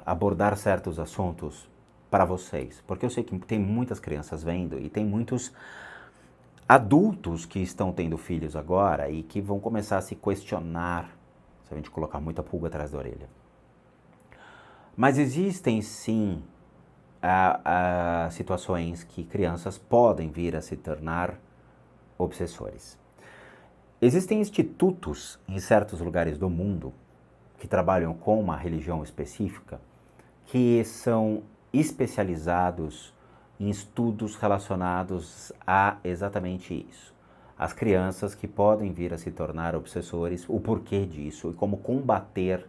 abordar certos assuntos para vocês, porque eu sei que tem muitas crianças vendo e tem muitos adultos que estão tendo filhos agora e que vão começar a se questionar se a gente colocar muita pulga atrás da orelha. Mas existem sim situações que crianças podem vir a se tornar obsessores. Existem institutos em certos lugares do mundo que trabalham com uma religião específica que são especializados em estudos relacionados a exatamente isso. As crianças que podem vir a se tornar obsessores, o porquê disso e como combater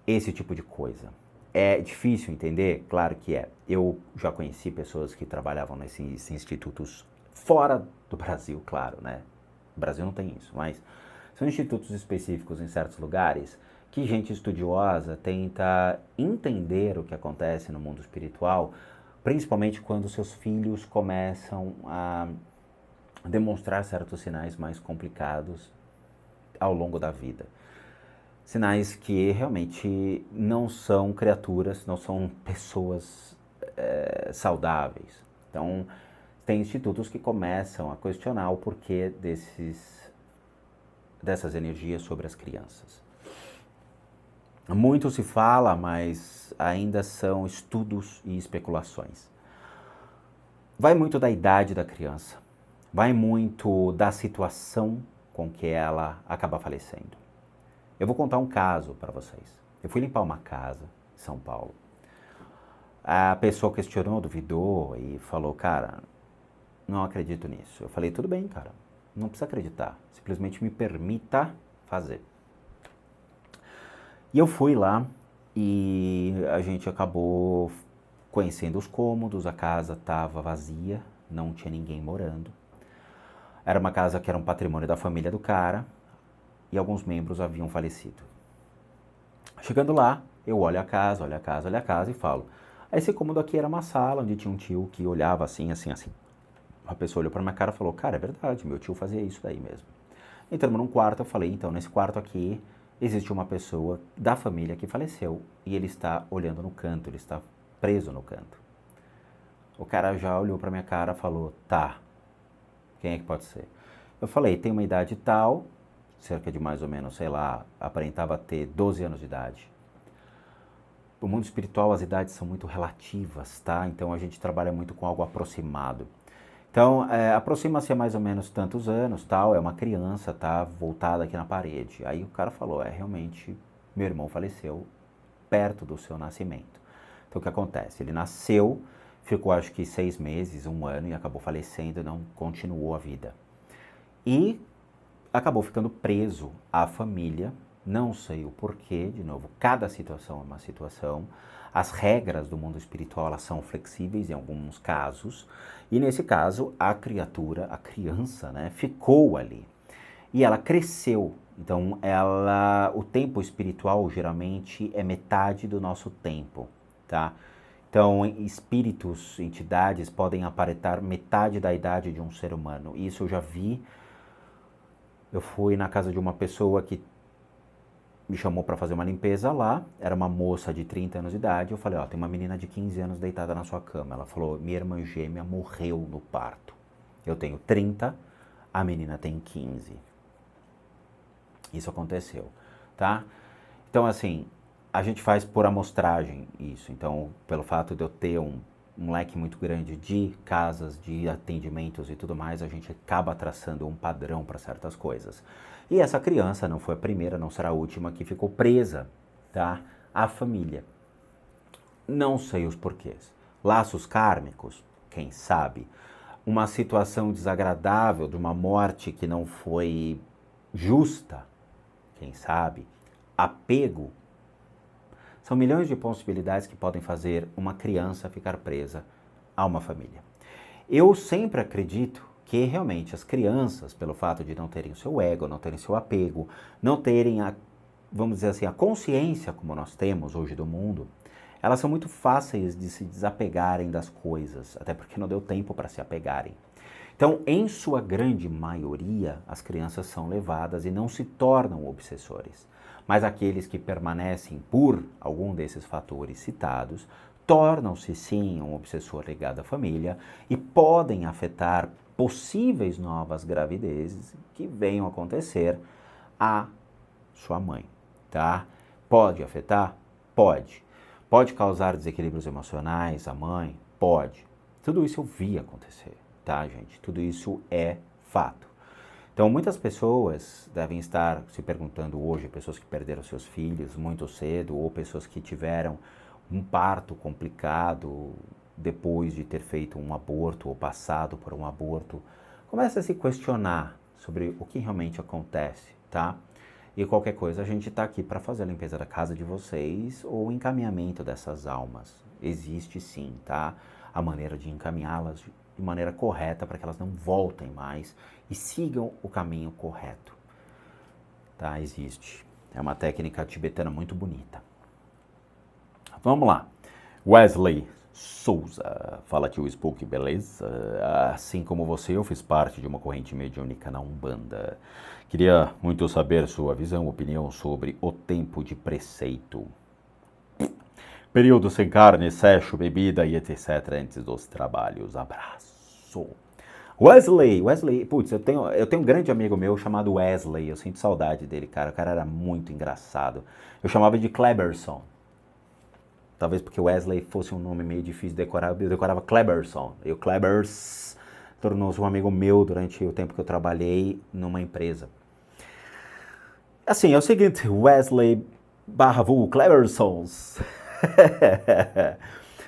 esse tipo de coisa. É difícil entender? Claro que é. Eu já conheci pessoas que trabalhavam nesses institutos fora do Brasil, claro, né? O Brasil não tem isso, mas são institutos específicos em certos lugares que gente estudiosa tenta entender o que acontece no mundo espiritual, principalmente quando seus filhos começam a demonstrar certos sinais mais complicados ao longo da vida. Sinais que realmente não são criaturas, não são pessoas saudáveis. Então, tem institutos que começam a questionar o porquê dessas energias sobre as crianças. Muito se fala, mas ainda são estudos e especulações. Vai muito da idade da criança, vai muito da situação com que ela acaba falecendo. Eu vou contar um caso para vocês. Eu fui limpar uma casa em São Paulo. A pessoa questionou, duvidou e falou, cara, não acredito nisso. Eu falei, tudo bem, cara, não precisa acreditar. Simplesmente me permita fazer. E eu fui lá e a gente acabou conhecendo os cômodos, a casa estava vazia, não tinha ninguém morando. Era uma casa que era um patrimônio da família do cara e alguns membros haviam falecido. Chegando lá, eu olho a casa e falo, esse cômodo aqui era uma sala onde tinha um tio que olhava assim, assim, assim. Uma pessoa olhou para minha cara e falou, cara, é verdade, meu tio fazia isso daí mesmo. Entramos num quarto, eu falei, então, nesse quarto aqui existe uma pessoa da família que faleceu e ele está olhando no canto, ele está preso no canto. O cara já olhou para minha cara e falou, tá, quem é que pode ser? Eu falei, tem uma idade tal, cerca de mais ou menos, sei lá, aparentava ter 12 anos de idade. No mundo espiritual as idades são muito relativas, tá? Então a gente trabalha muito com algo aproximado. Então, aproxima-se a mais ou menos tantos anos, tal, é uma criança, tá, voltada aqui na parede. Aí o cara falou, realmente, meu irmão faleceu perto do seu nascimento. Então o que acontece? Ele nasceu, ficou acho que 6 meses, 1 ano e acabou falecendo e não continuou a vida. E acabou ficando preso à família, não sei o porquê, de novo, cada situação é uma situação. As regras do mundo espiritual elas são flexíveis em alguns casos, e nesse caso a criatura, a criança, né, ficou ali. E ela cresceu, então o tempo espiritual geralmente é metade do nosso tempo, tá? Então espíritos, entidades podem aparentar metade da idade de um ser humano, isso eu já vi. Eu fui na casa de uma pessoa que me chamou para fazer uma limpeza lá, era uma moça de 30 anos de idade, eu falei, tem uma menina de 15 anos deitada na sua cama. Ela falou, minha irmã gêmea morreu no parto. Eu tenho 30, a menina tem 15. Isso aconteceu, tá? Então, assim, a gente faz por amostragem isso. Então, pelo fato de eu ter um leque muito grande de casas, de atendimentos e tudo mais, a gente acaba traçando um padrão para certas coisas. E essa criança não foi a primeira, não será a última que ficou presa, tá? À família. Não sei os porquês. Laços kármicos? Quem sabe? Uma situação desagradável de uma morte que não foi justa? Quem sabe? Apego? São milhões de possibilidades que podem fazer uma criança ficar presa a uma família. Eu sempre acredito que realmente as crianças, pelo fato de não terem o seu ego, não terem seu apego, não terem vamos dizer assim, a consciência como nós temos hoje do mundo, elas são muito fáceis de se desapegarem das coisas, até porque não deu tempo para se apegarem. Então, em sua grande maioria, as crianças são levadas e não se tornam obsessores. Mas aqueles que permanecem por algum desses fatores citados, tornam-se sim um obsessor ligado à família e podem afetar possíveis novas gravidezes que venham a acontecer a sua mãe, tá? Pode afetar? Pode. Pode causar desequilíbrios emocionais à mãe? Pode. Tudo isso eu vi acontecer, tá, gente? Tudo isso é fato. Então, muitas pessoas devem estar se perguntando hoje, pessoas que perderam seus filhos muito cedo ou pessoas que tiveram um parto complicado depois de ter feito um aborto ou passado por um aborto, comece a se questionar sobre o que realmente acontece, tá? E qualquer coisa, a gente está aqui para fazer a limpeza da casa de vocês ou o encaminhamento dessas almas. Existe sim, tá? A maneira de encaminhá-las de maneira correta para que elas não voltem mais e sigam o caminho correto. Tá? Existe. É uma técnica tibetana muito bonita. Vamos lá. Wesley Souza. Fala tio Spook, beleza? Assim como você, eu fiz parte de uma corrente mediúnica na Umbanda. Queria muito saber sua visão, opinião sobre o tempo de preceito. Período sem carne, sexo, bebida e etc. antes dos trabalhos. Abraço. Wesley, putz, eu tenho um grande amigo meu chamado Wesley, eu sinto saudade dele, cara. O cara era muito engraçado. Eu chamava de Kleberson. Talvez porque Wesley fosse um nome meio difícil de decorar, eu decorava Kleberson. E o Klebers tornou-se um amigo meu durante o tempo que eu trabalhei numa empresa. Assim, é o seguinte, Wesley / Klebersons.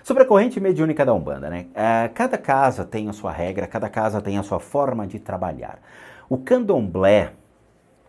Sobre a corrente mediúnica da Umbanda, né? Cada casa tem a sua regra, cada casa tem a sua forma de trabalhar. O candomblé,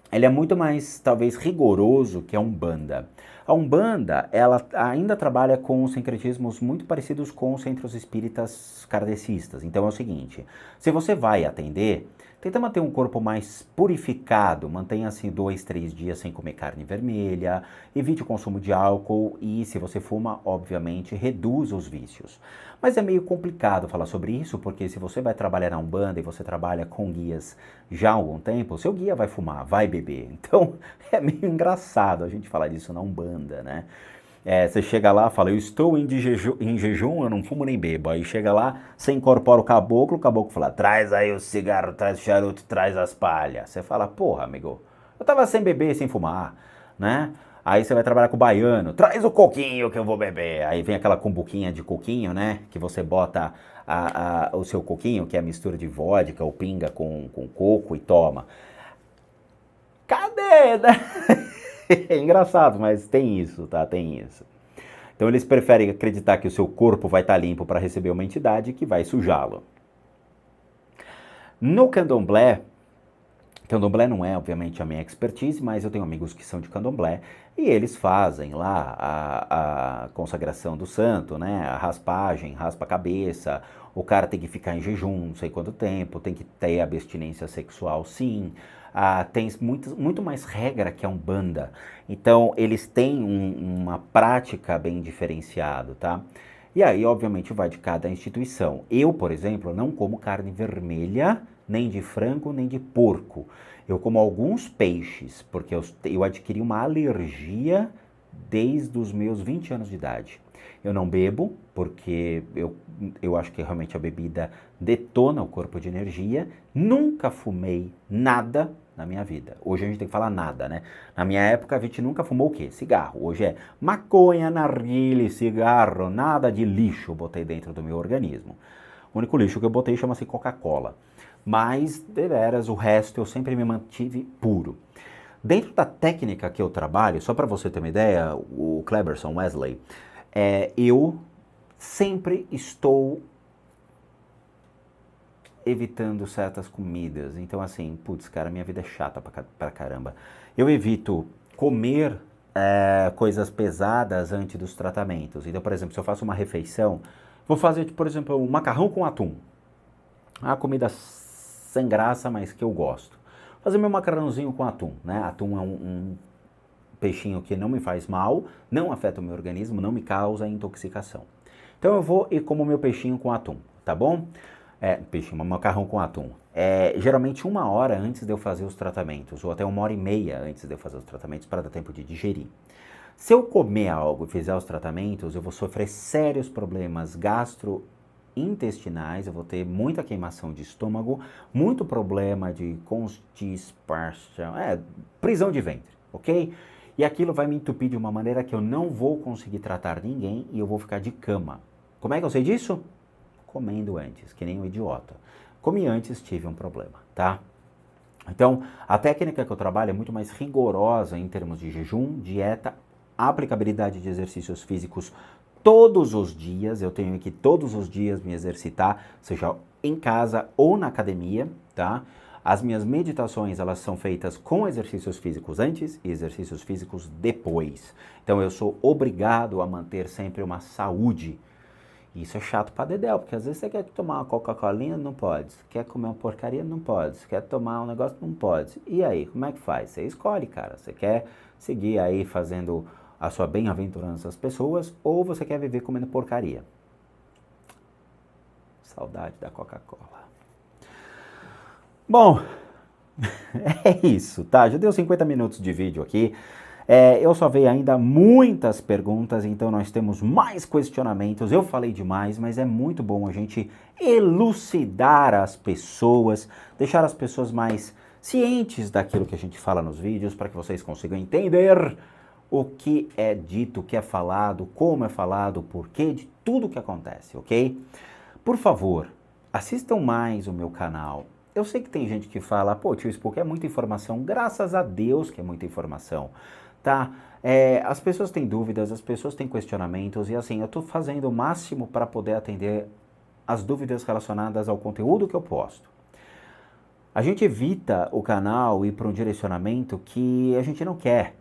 ele é muito mais, talvez, rigoroso que a Umbanda. A Umbanda, ela ainda trabalha com sincretismos muito parecidos com os centros espíritas kardecistas. Então é o seguinte, se você vai atender, tenta manter um corpo mais purificado, mantenha-se 2, 3 dias sem comer carne vermelha, evite o consumo de álcool e, se você fuma, obviamente, reduza os vícios. Mas é meio complicado falar sobre isso, porque se você vai trabalhar na Umbanda e você trabalha com guias já há algum tempo, seu guia vai fumar, vai beber. Então é meio engraçado a gente falar disso na Umbanda, né? Você chega lá e fala, eu estou em jejum, eu não fumo nem bebo. Aí chega lá, você incorpora o caboclo fala, traz aí o cigarro, traz o charuto, traz as palhas. Você fala, porra, amigo, eu tava sem beber, sem fumar, né? Aí você vai trabalhar com o baiano, traz o coquinho que eu vou beber. Aí vem aquela cumbuquinha de coquinho, né? Que você bota o seu coquinho, que é a mistura de vodka ou pinga com coco e toma. Cadê, né? É engraçado, mas tem isso, tá? Tem isso. Então eles preferem acreditar que o seu corpo vai estar limpo para receber uma entidade que vai sujá-lo. No candomblé não é, obviamente, a minha expertise, mas eu tenho amigos que são de candomblé e eles fazem lá a consagração do santo, né? A raspagem, raspa a cabeça, o cara tem que ficar em jejum não sei quanto tempo, tem que ter abstinência sexual, sim. Tem muito mais regra que a Umbanda. Então, eles têm uma prática bem diferenciada, tá? E aí, obviamente, vai de cada instituição. Eu, por exemplo, não como carne vermelha, nem de frango, nem de porco. Eu como alguns peixes, porque eu adquiri uma alergia desde os meus 20 anos de idade. Eu não bebo, porque eu acho que realmente a bebida detona o corpo de energia. Nunca fumei nada na minha vida. Hoje a gente tem que falar nada, né? Na minha época a gente nunca fumou o quê? Cigarro. Hoje é maconha, narguilé, cigarro, nada de lixo eu botei dentro do meu organismo. O único lixo que eu botei chama-se Coca-Cola. Mas, deveras, o resto eu sempre me mantive puro. Dentro da técnica que eu trabalho, só para você ter uma ideia, o Kleberson Wesley, eu sempre estou evitando certas comidas. Então, assim, putz, cara, minha vida é chata pra caramba. Eu evito comer coisas pesadas antes dos tratamentos. Então, por exemplo, se eu faço uma refeição, vou fazer, por exemplo, um macarrão com atum. Uma comida sem graça, mas que eu gosto. Fazer meu macarrãozinho com atum, né? Atum é um peixinho que não me faz mal, não afeta o meu organismo, não me causa intoxicação. Então eu vou e como meu peixinho com atum, tá bom? Macarrão com atum. Geralmente 1 hora antes de eu fazer os tratamentos, ou até 1h30 antes de eu fazer os tratamentos, para dar tempo de digerir. Se eu comer algo e fizer os tratamentos, eu vou sofrer sérios problemas gastrointestinais, eu vou ter muita queimação de estômago, muito problema de constipação, prisão de ventre, ok? E aquilo vai me entupir de uma maneira que eu não vou conseguir tratar ninguém e eu vou ficar de cama. Como é que eu sei disso? Comendo antes, que nem um idiota. Comi antes, tive um problema, tá? Então, a técnica que eu trabalho é muito mais rigorosa em termos de jejum, dieta, aplicabilidade de exercícios físicos todos os dias, eu tenho que todos os dias me exercitar, seja em casa ou na academia, tá? As minhas meditações, elas são feitas com exercícios físicos antes e exercícios físicos depois. Então eu sou obrigado a manter sempre uma saúde. Isso é chato pra dedéu, porque às vezes você quer tomar uma Coca-Colinha, não pode. Você quer comer uma porcaria, não pode. Você quer tomar um negócio, não pode. E aí, como é que faz? Você escolhe, cara. Você quer seguir aí fazendo a sua bem-aventurança às pessoas ou você quer viver comendo porcaria? Saudade da Coca-Cola. Bom, é isso, tá? Já deu 50 minutos de vídeo aqui. Eu só vi ainda muitas perguntas, então nós temos mais questionamentos. Eu falei demais, mas é muito bom a gente elucidar as pessoas, deixar as pessoas mais cientes daquilo que a gente fala nos vídeos, para que vocês consigam entender o que é dito, o que é falado, como é falado, o porquê de tudo que acontece, ok? Por favor, assistam mais o meu canal. Eu sei que tem gente que fala, pô, tio Spook, é muita informação. Graças a Deus que é muita informação, tá? As pessoas têm dúvidas, as pessoas têm questionamentos e assim, eu tô fazendo o máximo para poder atender as dúvidas relacionadas ao conteúdo que eu posto. A gente evita o canal ir para um direcionamento que a gente não quer.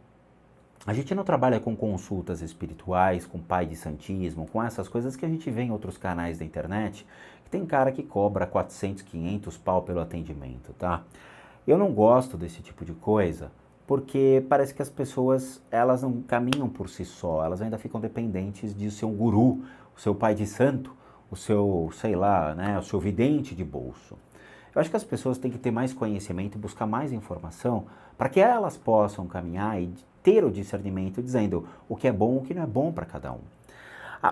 A gente não trabalha com consultas espirituais, com pai de santismo, com essas coisas que a gente vê em outros canais da internet, que tem cara que cobra 400, 500 pau pelo atendimento, tá? Eu não gosto desse tipo de coisa, porque parece que as pessoas, elas não caminham por si só, elas ainda ficam dependentes de ser um guru, o seu pai de santo, o seu, sei lá, né, o seu vidente de bolso. Eu acho que as pessoas têm que ter mais conhecimento e buscar mais informação para que elas possam caminhar e ter o discernimento dizendo o que é bom e o que não é bom para cada um.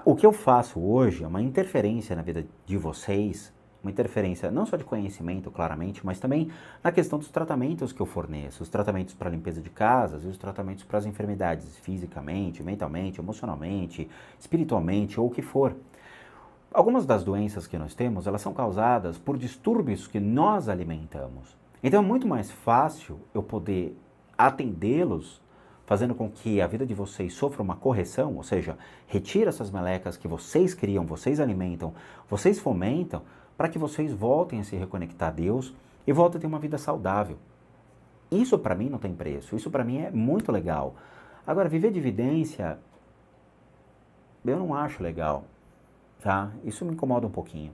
O que eu faço hoje é uma interferência na vida de vocês, uma interferência não só de conhecimento, claramente, mas também na questão dos tratamentos que eu forneço, os tratamentos para limpeza de casas e os tratamentos para as enfermidades fisicamente, mentalmente, emocionalmente, espiritualmente ou o que for. Algumas das doenças que nós temos, elas são causadas por distúrbios que nós alimentamos. Então é muito mais fácil eu poder atendê-los, fazendo com que a vida de vocês sofra uma correção, ou seja, retira essas melecas que vocês criam, vocês alimentam, vocês fomentam, para que vocês voltem a se reconectar a Deus e voltem a ter uma vida saudável. Isso para mim não tem preço, isso para mim é muito legal. Agora, viver de evidência, eu não acho legal. Tá? Isso me incomoda um pouquinho.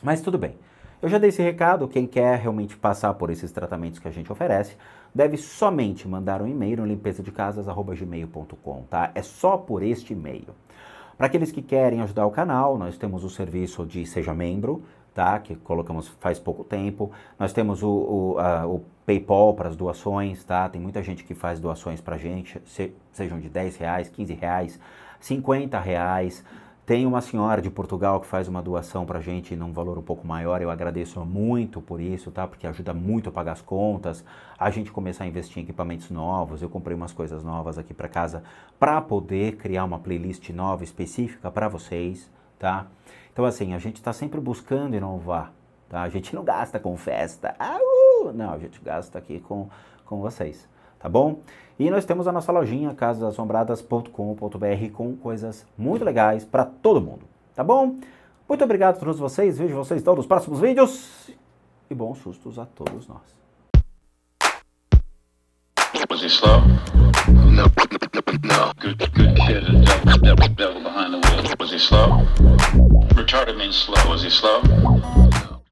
Mas tudo bem. Eu já dei esse recado, quem quer realmente passar por esses tratamentos que a gente oferece, deve somente mandar um e-mail no limpezadecasas@gmail.com, tá? É só por este e-mail. Para aqueles que querem ajudar o canal, nós temos o serviço de Seja Membro, tá? Que colocamos faz pouco tempo. Nós temos o PayPal para as doações, tá? Tem muita gente que faz doações pra gente, sejam de R$10, R$15, R$50. Tem uma senhora de Portugal que faz uma doação pra gente num valor um pouco maior, eu agradeço muito por isso, tá? Porque ajuda muito a pagar as contas, a gente começar a investir em equipamentos novos, eu comprei umas coisas novas aqui pra casa pra poder criar uma playlist nova específica pra vocês, tá? Então assim, a gente tá sempre buscando inovar, tá? A gente não gasta com festa, não, a gente gasta aqui com vocês. Tá bom? E nós temos a nossa lojinha, casasassombradas.com.br, com coisas muito legais para todo mundo, tá bom? Muito obrigado a todos vocês, vejo vocês então nos próximos vídeos e bons sustos a todos nós.
Was he slow? No. Good kid. Devil behind the wheel. Was he slow? Retarded means slow. Was he slow?